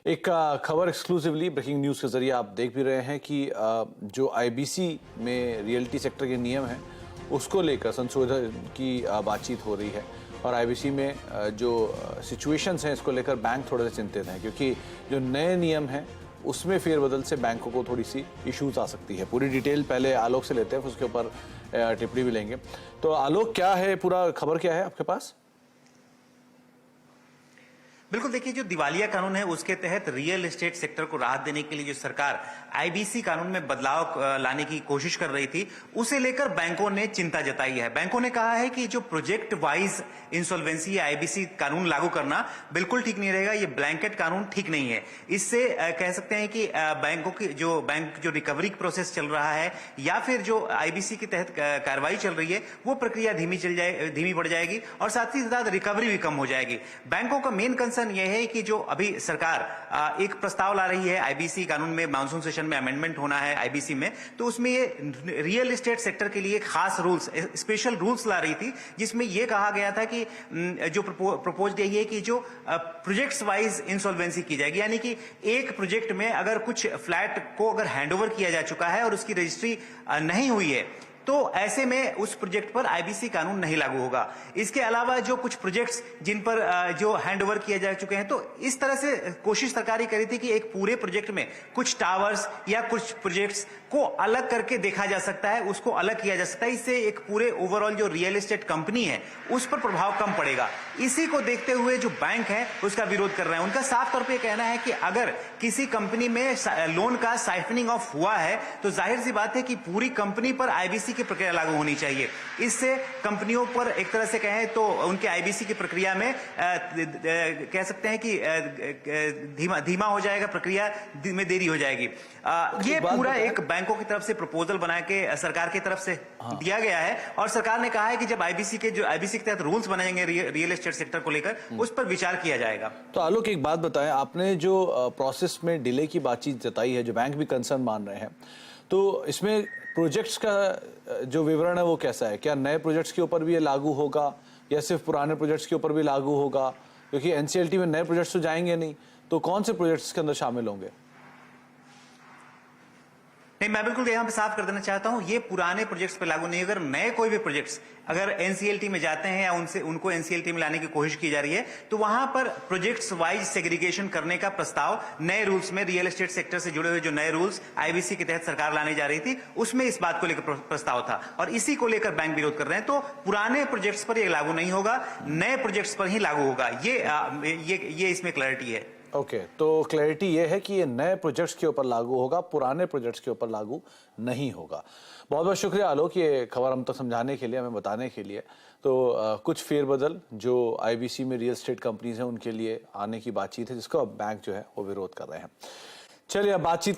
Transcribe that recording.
एक खबर exclusively breaking news के जरिए आप देख भी रहे हैं कि जो आईबीसी में रियल्टी सेक्टर के नियम हैं उसको लेकर संशोधन की बातचीत हो रही है और आईबीसी में जो सिचुएशंस हैं इसको लेकर बैंक थोड़े से चिंतित हैं क्योंकि जो नए नियम हैं उसमें फेरबदल से बैंकों को थोड़ी सी इश्यूज आ सकती है। पूरी डिटेल पहले आलोक से लेते हैं, फिर उसके ऊपर टिप्पणी भी लेंगे। तो आलोक, क्या है पूरा खबर, क्या है आपके पास? बिल्कुल, देखिए, जो दिवालिया कानून है उसके तहत रियल एस्टेट सेक्टर को राहत देने के लिए जो सरकार आईबीसी कानून में बदलाव लाने की कोशिश कर रही थी, उसे लेकर बैंकों ने चिंता जताई है। बैंकों ने कहा है कि जो प्रोजेक्ट वाइज इंसॉल्वेंसी या आईबीसी कानून लागू करना बिल्कुल ठीक नहीं रहेगा, ये ब्लैंकेट कानून ठीक नहीं है। इससे कह सकते हैं कि बैंकों की जो रिकवरी प्रोसेस चल रहा है या फिर जो आईबीसी के तहत कार्रवाई चल रही है वो प्रक्रिया धीमी पड़ जाएगी और साथ ही साथ रिकवरी भी कम हो जाएगी। बैंकों का मेन कंसर्न यह है कि जो अभी सरकार एक प्रस्ताव ला रही है आईबीसी कानून में, मानसून सेशन में अमेंडमेंट होना है आईबीसी में, तो उसमें ये रियल एस्टेट सेक्टर के लिए खास रूल्स, स्पेशल रूल्स ला रही थी, जिसमें यह कहा गया था कि जो प्रपोज यही है कि जो प्रोजेक्ट्स वाइज इंसॉल्वेंसी की जाएगी, यानी कि एक प्रोजेक्ट में अगर कुछ फ्लैट को अगर हैंडओवर किया जा चुका है और उसकी रजिस्ट्री नहीं हुई है तो ऐसे में उस प्रोजेक्ट पर आईबीसी कानून नहीं लागू होगा। इसके अलावा जो कुछ प्रोजेक्ट्स जिन पर जो हैंडओवर किए जा चुके हैं, तो इस तरह से कोशिश सरकार ही करी थी कि एक पूरे प्रोजेक्ट में कुछ टावर्स या कुछ प्रोजेक्ट्स को अलग करके देखा जा सकता है, उसको अलग किया जा सकता है। इससे एक पूरे ओवरऑल जो रियल एस्टेट कंपनी है उस पर प्रभाव कम पड़ेगा। इसी को देखते हुए जो बैंक है उसका विरोध कर रहे हैं। उनका साफ तौर पर कहना है कि अगर किसी कंपनी में लोन का साइफनिंग ऑफ हुआ है तो जाहिर सी बात है कि पूरी कंपनी पर आईबीसी की प्रक्रिया लागू होनी चाहिए। इससे कंपनियों पर एक तरह से कहें तो उनके आईबीसी की प्रक्रिया में कह सकते हैं कि धीमा हो जाएगा, प्रक्रिया में देरी हो जाएगी। ये पूरा एक बैंकों की तरफ से प्रपोजल बना के सरकार की तरफ से दिया गया है और सरकार ने कहा है कि जब आईबीसी के तहत रूल्स बनाएंगे रियल एस्टेट सेक्टर को लेकर, उस पर विचार किया जाएगा। तो आलोक, एक बात बताएं, आपने जो प्रोसेस में डिले की बातचीत जताई है, जो बैंक भी कंसर्न मान रहे हैं, तो इसमें प्रोजेक्ट्स का जो विवरण है वो कैसा है? क्या नए प्रोजेक्ट्स के ऊपर भी ये लागू होगा या सिर्फ पुराने प्रोजेक्ट्स के ऊपर भी लागू होगा? क्योंकि एनसीएलटी में नए प्रोजेक्ट्स तो जाएंगे नहीं, तो कौन से प्रोजेक्ट्स के अंदर शामिल होंगे? नहीं, मैं बिल्कुल यहाँ पे साफ कर देना चाहता हूँ, ये पुराने प्रोजेक्ट्स पे लागू नहीं। अगर नए कोई भी प्रोजेक्ट्स अगर एनसीएलटी में जाते हैं या उनको एनसीएलटी में लाने की कोशिश की जा रही है, तो वहां पर प्रोजेक्ट्स वाइज सेग्रीगेशन करने का प्रस्ताव नए रूल्स में, रियल एस्टेट सेक्टर से जुड़े हुए जो नए रूल्स आईबीसी के तहत सरकार लाने जा रही थी, उसमें इस बात को लेकर प्रस्ताव था और इसी को लेकर बैंक विरोध कर रहे हैं। तो पुराने प्रोजेक्ट्स पर यह लागू नहीं होगा, नए प्रोजेक्ट्स पर ही लागू होगा। ये इसमें क्लैरिटी है। ओके, तो क्लैरिटी ये है कि ये नए प्रोजेक्ट्स के ऊपर लागू होगा, पुराने प्रोजेक्ट्स के ऊपर लागू नहीं होगा। बहुत बहुत शुक्रिया आलोक, ये खबर हम तक समझाने के लिए, हमें बताने के लिए। तो कुछ फेरबदल जो आईबीसी में रियल एस्टेट कंपनीज हैं उनके लिए आने की बातचीत है, जिसको अब बैंक जो है वो विरोध कर रहे हैं। चलिए अब बातचीत